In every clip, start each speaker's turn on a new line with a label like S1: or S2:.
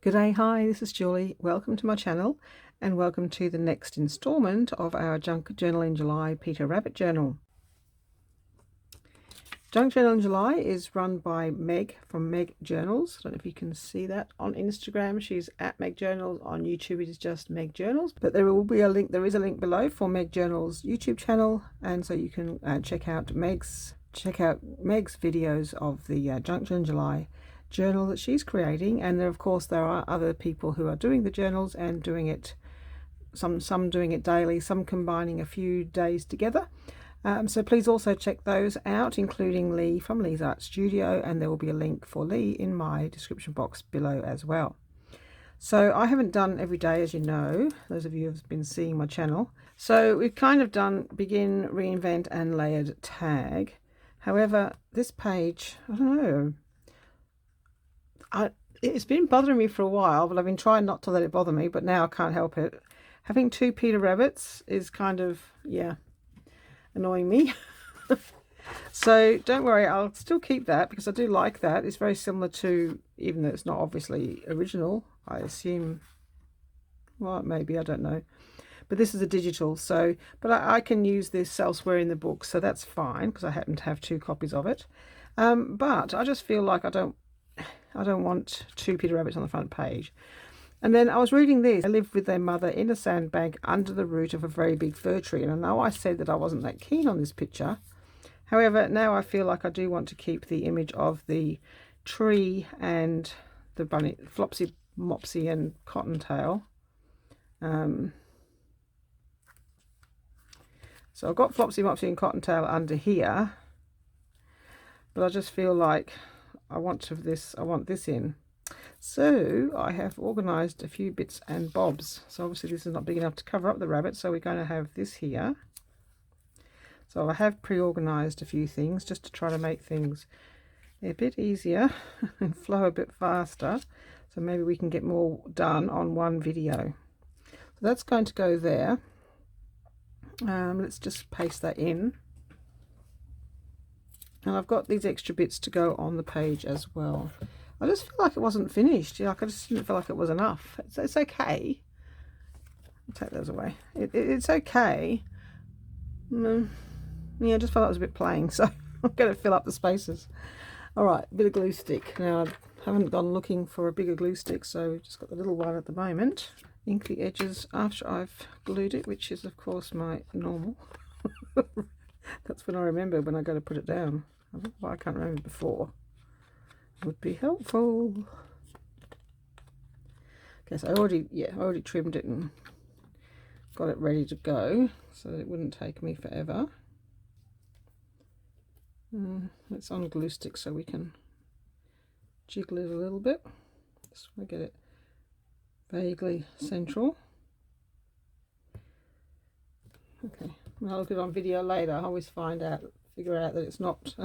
S1: G'day, hi, this is Julie. Welcome to my channel and welcome to the next installment of our Junk Journal in July Peter Rabbit Journal. Junk Journal in July is run by Meg from Meg Journals. I don't know if you can see that on Instagram. She's at Meg Journals. On YouTube it is just Meg Journals. But there will be a link, there is a link below for Meg Journals YouTube channel, and so you can check out Meg's videos of the Junk Journal in July journal that she's creating. And of course there are other people who are doing the journals and doing it, some doing it daily, some combining a few days together. So please also check those out, including Leigh from Leigh's Art Studio, and there will be a link for Leigh in my description box below as well. So I haven't done every day, as you know, those of you who have been seeing my channel. So we've kind of done begin, reinvent and layered tag. However, this page, I don't know, it's been bothering me for a while, but I've been trying not to let it bother me, but now I can't help it. Having two Peter Rabbits is kind of, yeah, annoying me. So don't worry, I'll still keep that because I do like that. It's very similar to, even though it's not obviously original, I assume, well, maybe, I don't know. But this is a digital, so, but I can use this elsewhere in the book, so that's fine because I happen to have two copies of it. But I just feel like I don't want two Peter Rabbits on the front page. And then I was reading this. They lived with their mother in a sandbank under the root of a very big fir tree. And I know I said that I wasn't that keen on this picture. However, now I feel like I do want to keep the image of the tree and the bunny, Flopsy, Mopsy and Cottontail. So I've got Flopsy, Mopsy and Cottontail under here. But I just feel like I want this in. So I have organised a few bits and bobs. So obviously this is not big enough to cover up the rabbit, so we're going to have this here. So I have pre-organised a few things just to try to make things a bit easier and flow a bit faster. So maybe we can get more done on one video. So that's going to go there. Let's just paste that in. And I've got these extra bits to go on the page as well. I just feel like it wasn't finished. Like I just didn't feel like it was enough. It's okay. I'll take those away. It's okay. Yeah, I just felt it was a bit plain, so I'm going to fill up the spaces. All right, a bit of glue stick. Now I haven't gone looking for a bigger glue stick, so we've just got the little one at the moment. Ink the edges after I've glued it, which is of course my normal. That's when I remember when I go to put it down. I don't know why I can't remember before. Would be helpful. Okay, so I already trimmed it and got it ready to go, so that it wouldn't take me forever. It's on glue stick, so we can jiggle it a little bit. Just want to get it vaguely central. Okay, when I look at it on video later, I always figure out that it's not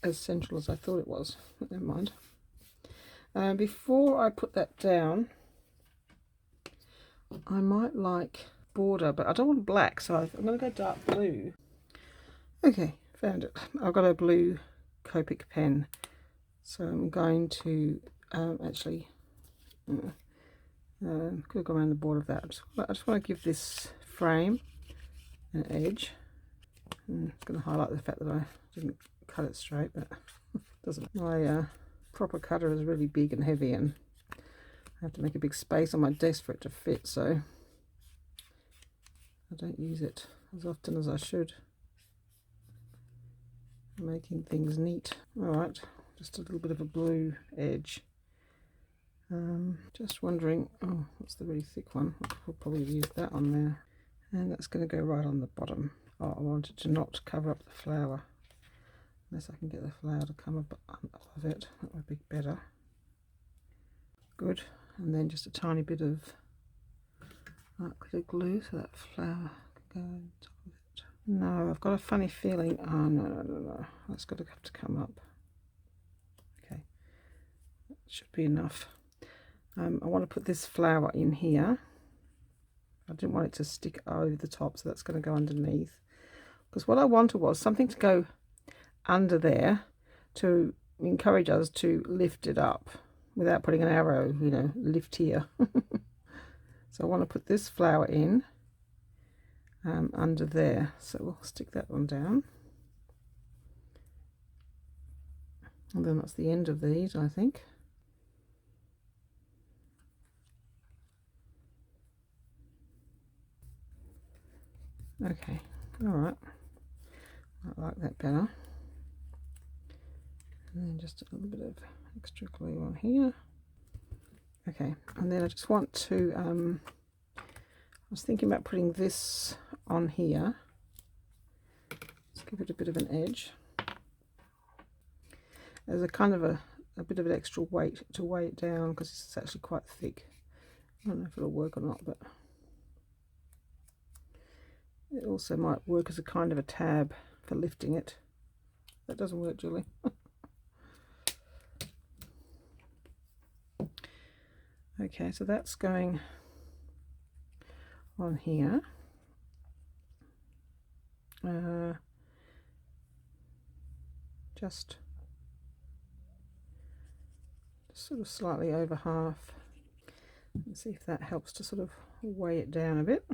S1: as central as I thought it was, but never mind. Before I put that down, I might like border, but I don't want black, so I'm going to go dark blue. Okay, found it. I've got a blue Copic pen, so I'm going to actually could have gone around the border of that. I just want to give this frame an edge. I'm going to highlight the fact that I didn't cut it straight, but doesn't. My proper cutter is really big and heavy, and I have to make a big space on my desk for it to fit, so I don't use it as often as I should. Making things neat. All right, just a little bit of a blue edge. Just wondering, oh, what's the really thick one? I'll probably use that on there, and that's going to go right on the bottom. Oh, I wanted to not cover up the flower. Unless I can get the flower to come up above it, that would be better. Good. And then just a tiny bit of dark glitter glue so that flower can go on top of it. No, I've got a funny feeling. Oh, no. That's got to have to come up. Okay. That should be enough. I want to put this flower in here. I didn't want it to stick over the top, so that's going to go underneath. Because what I wanted was something to go under there to encourage us to lift it up. without putting an arrow, you know, lift here. So I want to put this flower in under there. So we'll stick that one down. And then that's the end of these, I think. Okay, all right. I like that better. And then just a little bit of extra glue on here. Okay, and then I just want to, I was thinking about putting this on here. Let's give it a bit of an edge. There's a kind of a bit of an extra weight to weigh it down because it's actually quite thick. I don't know if it'll work or not, but it also might work as a kind of a tab for lifting it. That doesn't work, Julie. Okay, so that's going on here. Just sort of slightly over half. Let's see if that helps to sort of weigh it down a bit.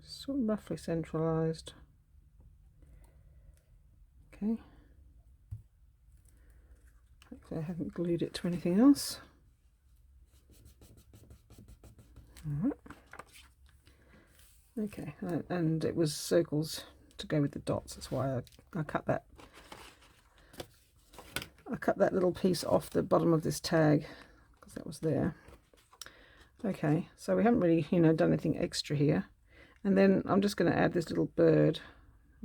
S1: Sort of roughly centralized. Okay. Hopefully I haven't glued it to anything else. All right. Okay, and it was circles to go with the dots. That's why I cut that. I cut that little piece off the bottom of this tag because that was there. Okay, so we haven't really, you know, done anything extra here. And then I'm just going to add this little bird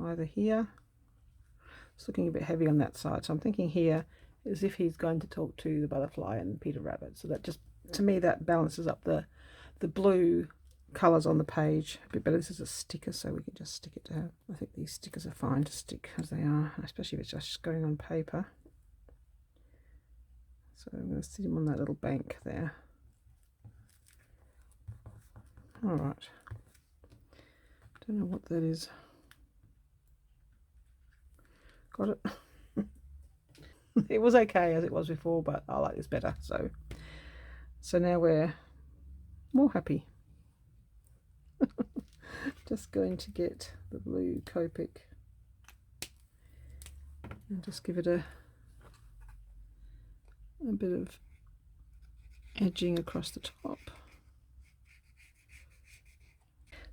S1: either here. It's looking a bit heavy on that side, so I'm thinking here as if he's going to talk to the butterfly and Peter Rabbit. So that just, to me, that balances up the blue colours on the page a bit better. This is a sticker, so we can just stick it down. I think these stickers are fine to stick as they are, especially if it's just going on paper. So I'm going to sit him on that little bank there. All right. Don't know what that is. Got it. It was okay as it was before, but I like this better. So now we're more happy. Just going to get the blue Copic and just give it a bit of edging across the top.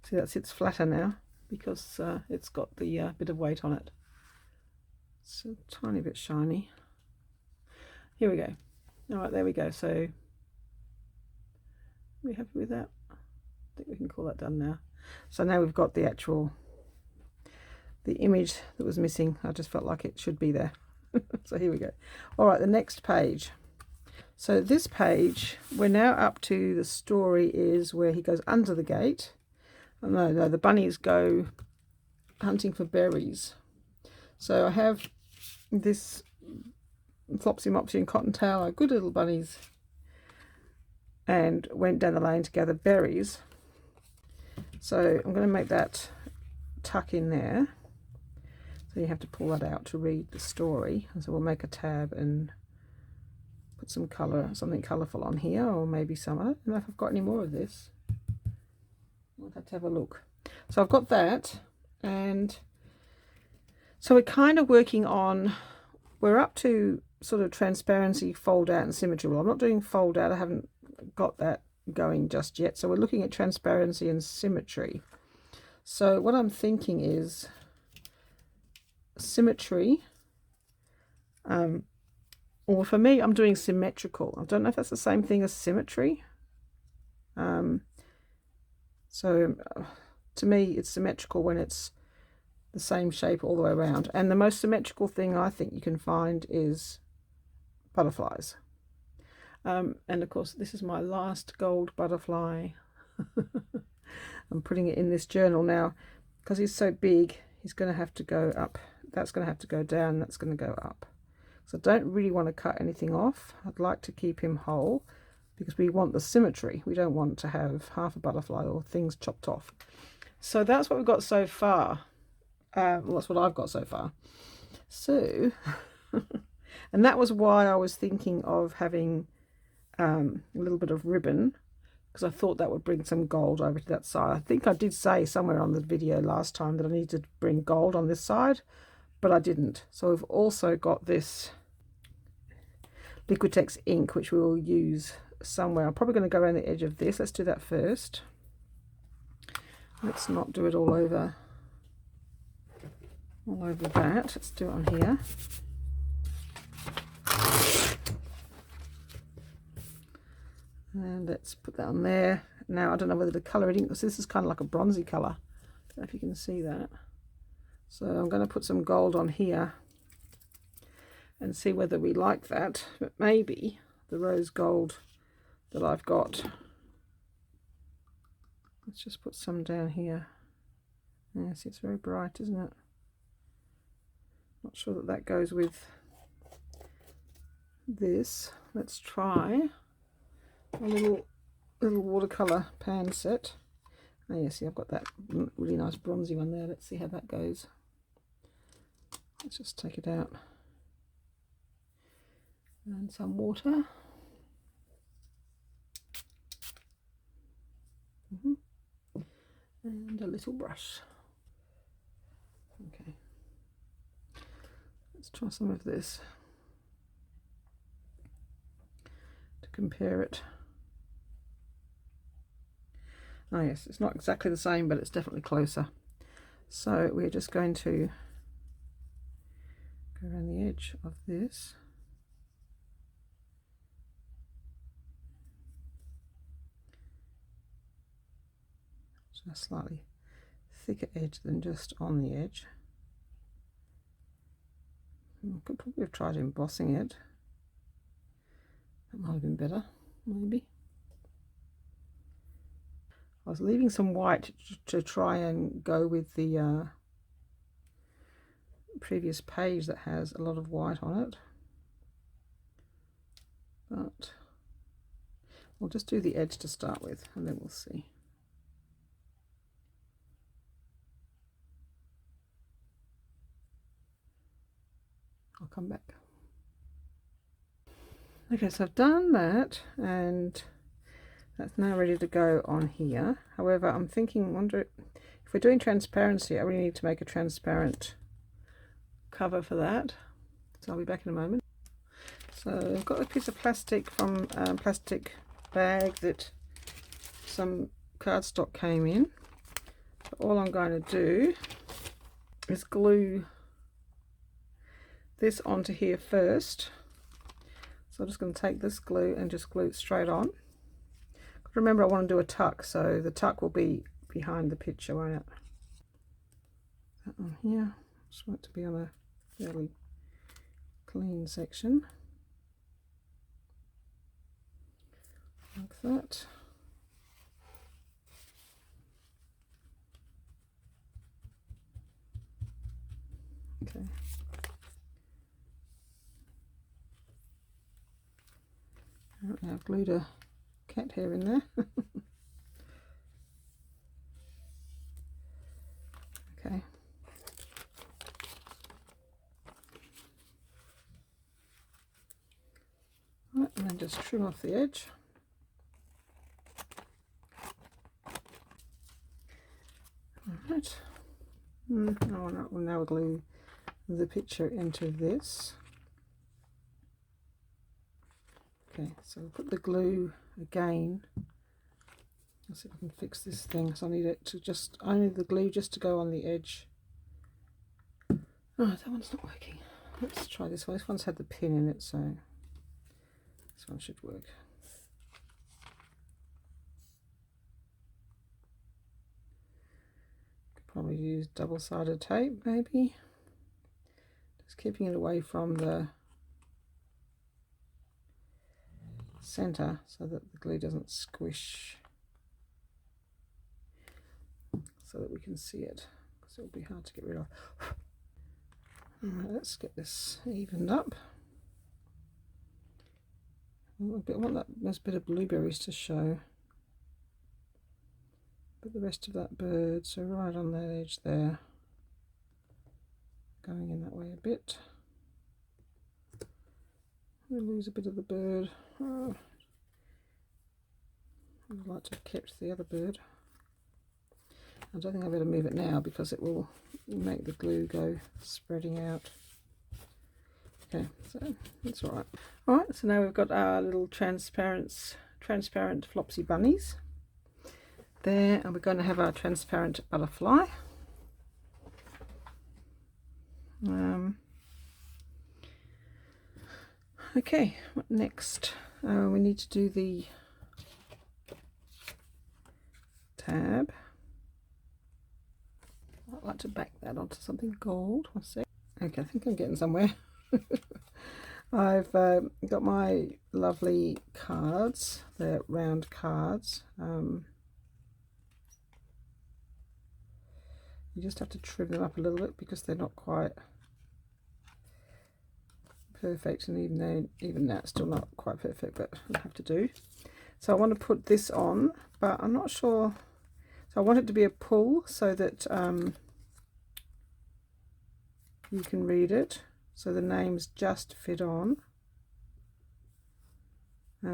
S1: See, that sits flatter now because it's got the bit of weight on it. It's a tiny bit shiny. Here we go. All right, there we go. So are we happy with that? I think we can call that done now. So now we've got the image that was missing. I just felt like it should be there. So here we go. All right, the next page. So this page, we're now up to the story is where he goes under the gate. Oh, no, the bunnies go hunting for berries. So I have this Flopsy, Mopsy and Cottontail are good little bunnies and went down the lane to gather berries. So I'm going to make that tuck in there. So you have to pull that out to read the story. And so we'll make a tab and put some colour, something colourful on here, or maybe some. I don't know if I've got any more of this. I'll have to have a look. So I've got that, and so we're kind of working on, we're up to sort of transparency, fold out and symmetry. Well, I'm not doing fold out, I haven't got that going just yet. So we're looking at transparency and symmetry. So what I'm thinking is symmetry, or for me, I'm doing symmetrical. I don't know if that's the same thing as symmetry. So to me, it's symmetrical when it's the same shape all the way around. And the most symmetrical thing I think you can find is butterflies. And of course, this is my last gold butterfly. I'm putting it in this journal now because he's so big. He's going to have to go up. That's going to have to go down. That's going to go up. So I don't really want to cut anything off. I'd like to keep him whole because we want the symmetry. We don't want to have half a butterfly or things chopped off. So that's what we've got so far. Well, that's what I've got so far. So And that was why I was thinking of having a little bit of ribbon, because I thought that would bring some gold over to that side. I think I did say somewhere on the video last time that I needed to bring gold on this side, but I didn't. So we've also got this Liquitex ink, which we will use somewhere. I'm probably going to go around the edge of this. Let's do that first. Let's not do it all over that. Let's do it on here. And let's put that on there. Now I don't know whether to colour it in, because this is kind of like a bronzy colour. I don't know if you can see that. So I'm going to put some gold on here and see whether we like that. But maybe the rose gold that I've got, let's just put some down here. Yeah, see, it's very bright, isn't it? Not sure that that goes with this. Let's try a little watercolor pan set. Oh yeah, see, I've got that really nice bronzy one there. Let's see how that goes. Let's just take it out. And some water. And a little brush. Okay. Let's try some of this to compare it. Oh yes, it's not exactly the same, but it's definitely closer. So we're just going to go around the edge of this. So a slightly thicker edge than just on the edge. I could probably have tried embossing it. That might have been better, maybe. I was leaving some white to try and go with the previous page that has a lot of white on it. But we'll just do the edge to start with, and then we'll see. I'll come back. Okay, so I've done that, and that's now ready to go on here. However, I'm thinking, wonder if we're doing transparency, I really need to make a transparent cover for that. So I'll be back in a moment. So I've got a piece of plastic from a plastic bag that some cardstock came in. So all I'm going to do is glue this onto here first. So I'm just going to take this glue and just glue it straight on. Remember, I want to do a tuck, so the tuck will be behind the picture, won't it? That on here. Just want it to be on a fairly clean section. Like that. Okay. Apparently I've glued a cat hair in there. Okay. Right, and then just trim off the edge. Alright. Now we'll glue the picture into this. Okay, so we'll put the glue again. Let's see if I can fix this thing. So I need it to just, I need the glue just to go on the edge. Oh, that one's not working. Let's try this one. This one's had the pin in it, so this one should work. Could probably use double-sided tape, maybe. Just keeping it away from the center so that the glue doesn't squish, so that we can see it, because it'll be hard to get rid of. Alright, let's get this evened up. I want that nice bit of blueberries to show, but the rest of that bird, so right on that edge there, going in that way a bit. I lose a bit of the bird. Oh, I'd like to have kept the other bird. I don't think I better move it now because it will make the glue go spreading out. Okay, so that's all right. All right, so now we've got our little transparent flopsy bunnies there, and we're going to have our transparent butterfly. Okay, what next? We need to do the tab. I'd like to back that onto something gold. One sec. Okay, I think I'm getting somewhere. I've got my lovely cards. They're round cards. You just have to trim them up a little bit because they're not quite perfect, and even now it's still not quite perfect, but I'll have to do. So I want to put this on, but I'm not sure. So I want it to be a pull so that you can read it, so the names just fit on. I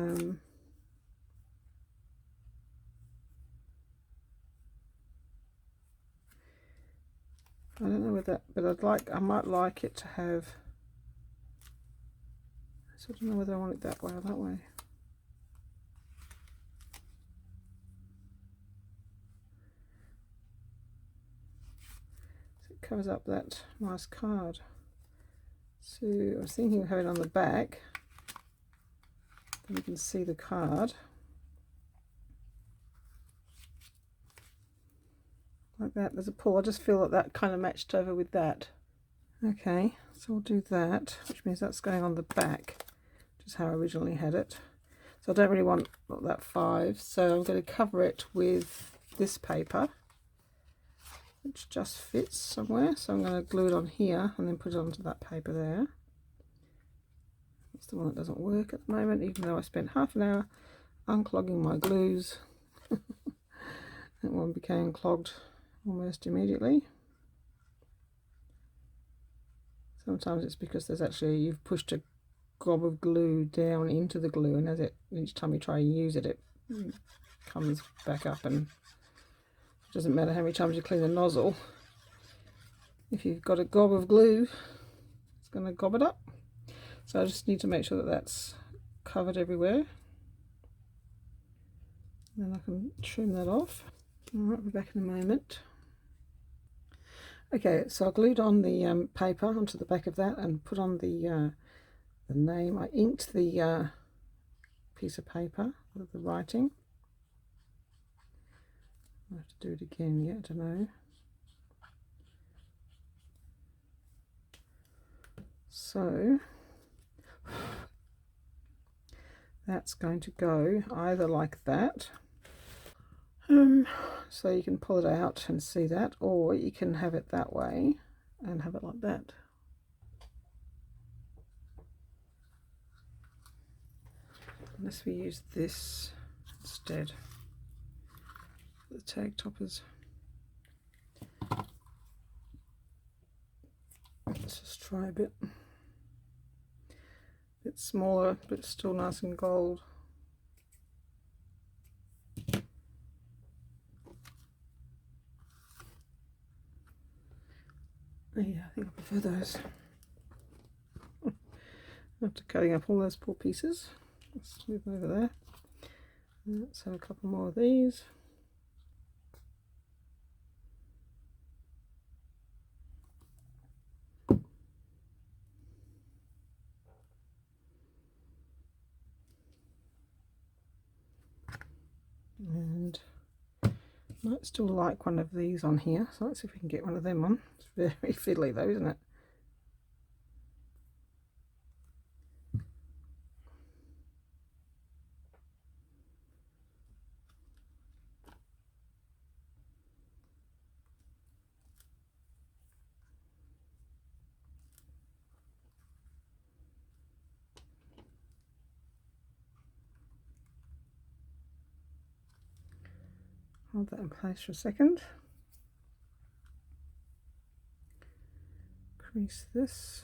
S1: don't know whether, but I might like it to have. So I don't know whether I want it that way or that way. So it covers up that nice card. So I was thinking of having it on the back, then you can see the card. Like that, there's a pull. I just feel that kind of matched over with that. Okay, so we'll do that, which means that's going on the back, which is how I originally had it. So I don't really want that 5, so I'm going to cover it with this paper, which just fits somewhere. So I'm going to glue it on here and then put it onto that paper there. That's the one that doesn't work at the moment, even though I spent half an hour unclogging my glues. That one became clogged almost immediately. Sometimes it's because there's actually, you've pushed a gob of glue down into the glue, and as it, each time you try and use it, it comes back up, and it doesn't matter how many times you clean the nozzle. If you've got a gob of glue, it's going to gob it up. So I just need to make sure that that's covered everywhere. Then I can trim that off. All right, we're back in a moment. Okay, so I glued on the paper onto the back of that and put on the name. I inked the piece of paper with the writing. I have to do it again yet, I don't know. So that's going to go either like that. So you can pull it out and see that, or you can have it that way and have it like that. Unless we use this instead. The tag toppers. Let's just try a bit smaller, but still nice and gold. Yeah, I think I prefer those. After cutting up all those poor pieces, let's move over there. Let's have a couple more of these. And might still like one of these on here, so let's see if we can get one of them on. It's very fiddly though, isn't it? Hold that in place for a second. Crease this.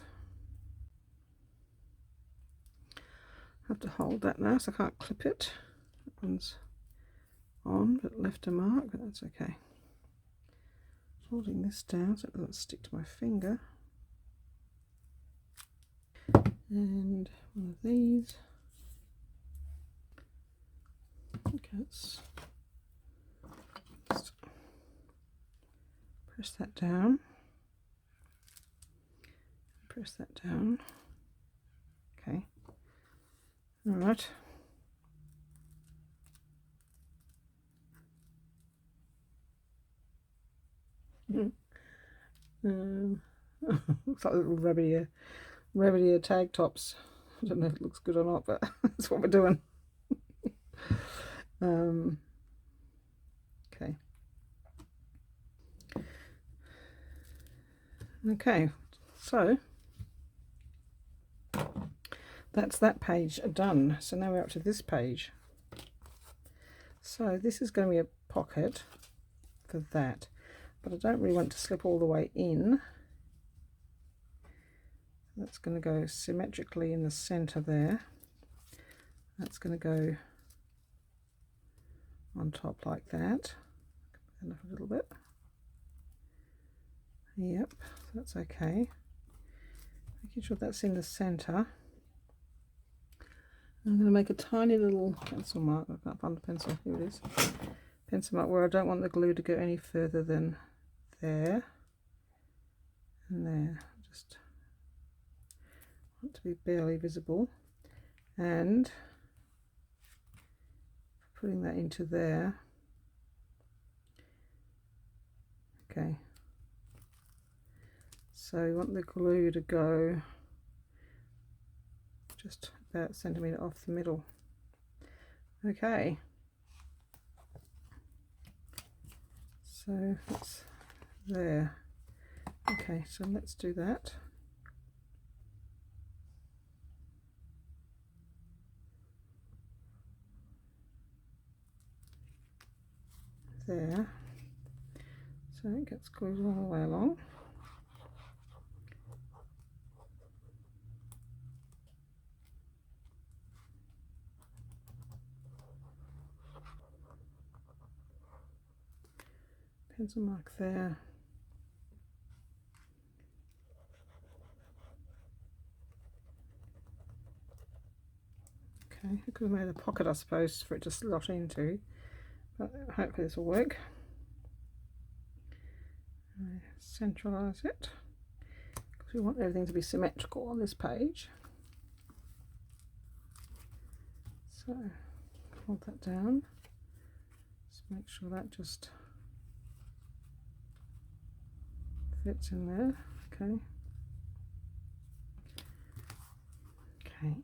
S1: have to hold that now, so I can't clip it. That one's on, but left a mark, but that's okay. Holding this down so it doesn't stick to my finger. And one of these. Okay, let's just press that down. Press that down. Okay. All right. Looks like little rabbit ear tag tops. I don't know if it looks good or not, but that's what we're doing. Okay. Okay, so that's that page done. So now we're up to this page. So this is going to be a pocket for that, but I don't really want to slip all the way in. That's going to go symmetrically in the center there. That's going to go on top like that. Enough a little bit. Yep, that's okay. Making sure that's in the center. I'm going to make a tiny little pencil mark. I can't find the pencil. Here it is. Pencil mark where I don't want the glue to go any further than there and there. Just want to be barely visible, and putting that into there. Okay, so we want the glue to go just about a centimetre off the middle. Okay, so it's there. Okay, so let's do that. There, so it gets glued all the way along. Pencil mark there. Okay, I could have made a pocket, I suppose, for it to slot into, but hopefully this will work. Centralize it, because we want everything to be symmetrical on this page. So hold that down. Just make sure that just fits in there. Okay. Okay.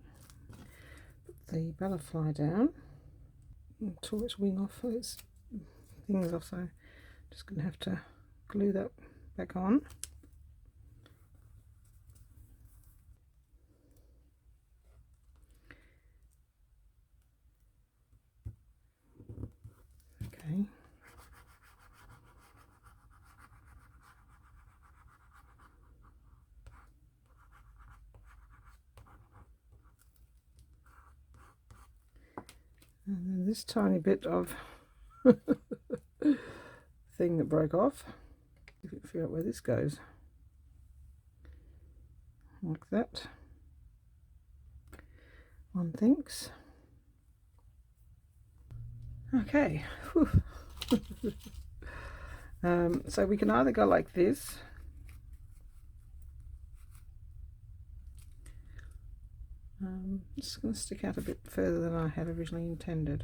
S1: Put the butterfly down and tore its wing off, its things off, so I'm just going to have to glue that back on. Okay. And then this tiny bit of thing that broke off, if you can figure out where this goes, like that, one thinks. Okay. So we can either go like this, it's going to stick out a bit further than I had originally intended.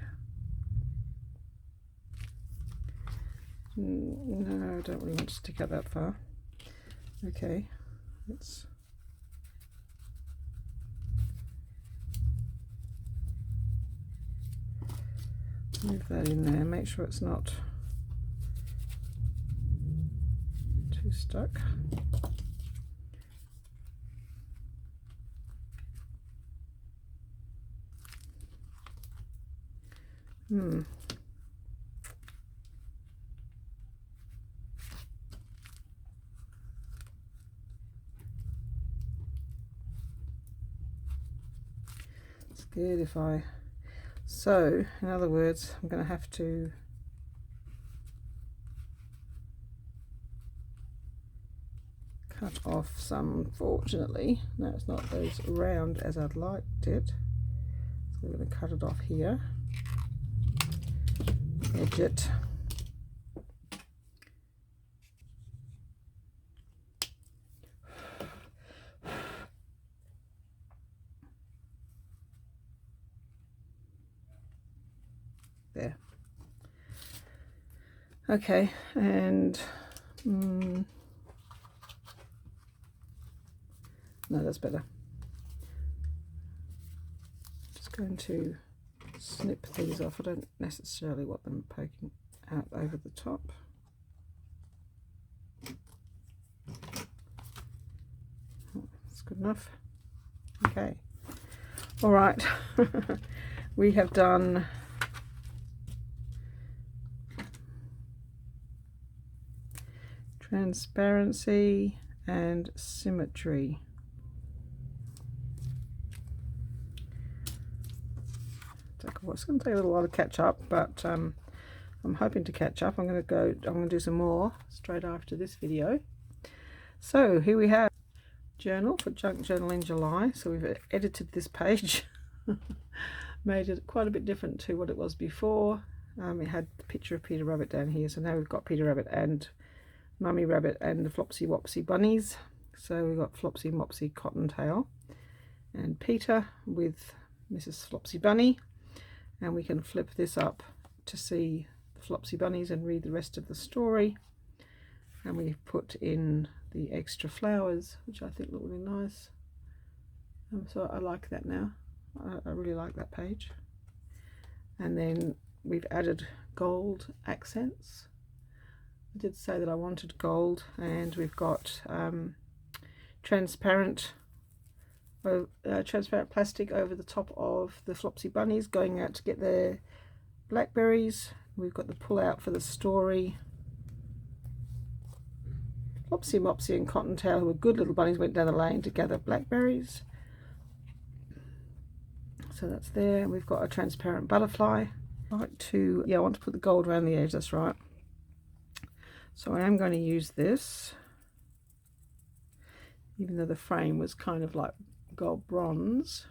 S1: No, I don't really want to stick out that far. Okay, let's move that in there, make sure it's not too stuck. good if I... So, in other words, I'm going to have to cut off some, unfortunately. No, it's not as round as I'd liked it. So we're going to cut it off here. Edge it. There. Okay, and no, that's better. Just going to snip these off. I don't necessarily want them poking out over the top. That's good enough. Okay, all right. We have done transparency and symmetry. It's going to take a little while to catch up, but I'm hoping to catch up. I'm going to do some more straight after this video. So here we have journal for Junk Journal in July. So we've edited this page, made it quite a bit different to what it was before. It had the picture of Peter Rabbit down here, so now we've got Peter Rabbit and Mummy Rabbit and the Flopsy Wopsy bunnies. So we've got Flopsy Mopsy Cottontail and Peter with Mrs. Flopsy Bunny, and we can flip this up to see the Flopsy bunnies and read the rest of the story. And we've put in the extra flowers, which I think look really nice. So I like that now. I really like that page. And then we've added gold accents. I did say that I wanted gold, and we've got transparent plastic over the top of the Flopsy bunnies going out to get their blackberries. We've got the pull out for the story. Flopsy Mopsy and Cottontail, who were good little bunnies, went down the lane to gather blackberries. So that's there. We've got a transparent butterfly. I want to put the gold around the edge, that's right. So I am going to use this, even though the frame was kind of like gold bronze.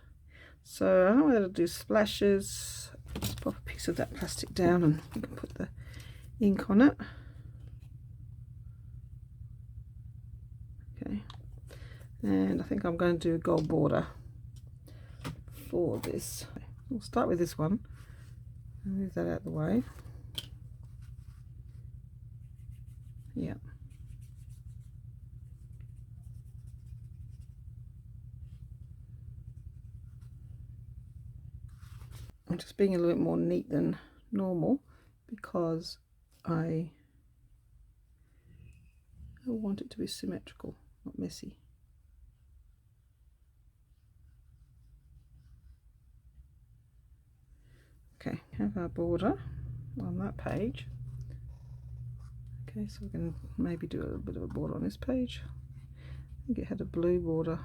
S1: So I don't know whether to do splashes. Just pop a piece of that plastic down and you can put the ink on it. Okay, and I think I'm going to do a gold border for this. We'll start with this one. Move that out of the way. Yeah. I'm just being a little bit more neat than normal because I want it to be symmetrical, not messy. Okay, have our border on that page. Okay, so we're going to maybe do a little bit of a border on this page. I think it had a blue border.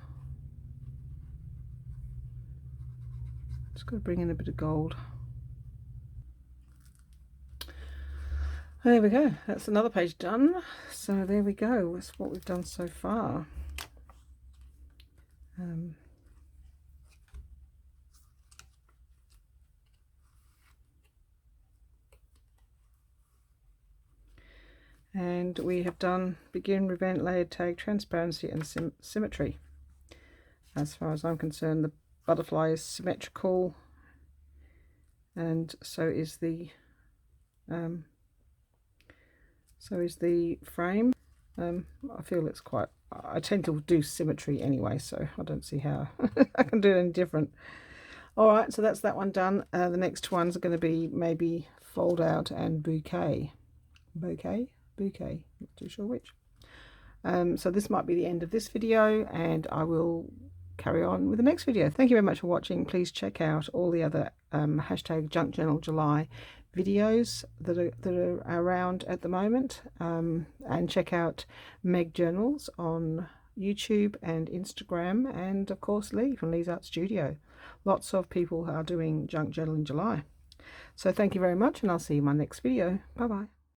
S1: Just got to bring in a bit of gold. There we go, that's another page done. So there we go, that's what we've done so far. And we have done begin, prevent, layered tag, transparency and symmetry. As far as I'm concerned, the butterfly is symmetrical, and so is the frame. I feel it's quite, I tend to do symmetry anyway, so I don't see how I can do it any different. Alright, so that's that one done. The next ones are going to be maybe fold out and bouquet, not too sure which. So this might be the end of this video, and I will carry on with the next video. Thank you very much for watching. Please check out all the other hashtag Junk Journal July videos that are around at the moment, and check out Meg Journals on YouTube and Instagram, and of course Leigh from Leigh's Art Studio. lots of people are doing junk journal in July. So thank you very much, and I'll see you in my next video. Bye bye.